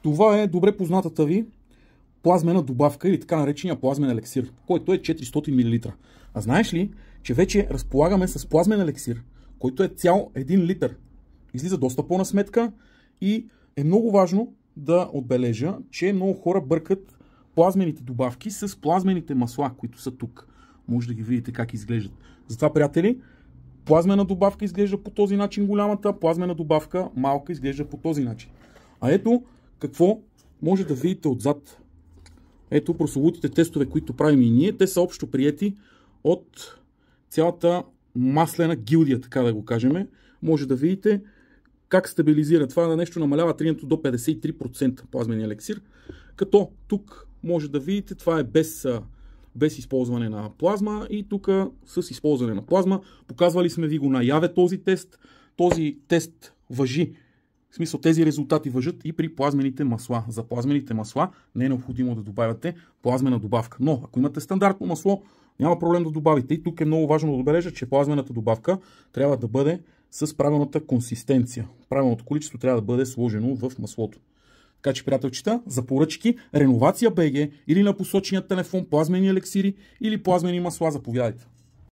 Това е добре познатата ви плазмена добавка или така наречения плазмен елексир, който е 400 мл. А знаеш ли, че вече разполагаме с плазмен елексир, който е цял 1 литър. Излиза доста по-на сметка и е много важно да отбележа, че много хора бъркат плазмените добавки с плазмените масла, които са тук. Може да ги видите как изглеждат. Затова, приятели, плазмена добавка изглежда по този начин голямата, плазмена добавка малка изглежда по този начин. А ето какво може да видите отзад. Ето прословутите тестове, които правим и ние. Те са общо приети от цялата маслена гилдия, така да го кажем. Може да видите как стабилизира. Това на нещо намалява триенето до 53% плазмения елексир. Като тук може да видите, това е без използване на плазма и тук с използване на плазма. Показвали сме ви го наяве този тест. Този тест важи. В смисъл, тези резултати важат и при плазмените масла. За плазмените масла не е необходимо да добавяте плазмена добавка. Но ако имате стандартно масло, няма проблем да добавите. И тук е много важно да отбележа, че плазмената добавка трябва да бъде с правилната консистенция. Правилното количество трябва да бъде сложено в маслото. Така че, приятелчета, за поръчки, Реновация БГ или на посочения телефон плазмени елексири или плазмени масла, заповядайте.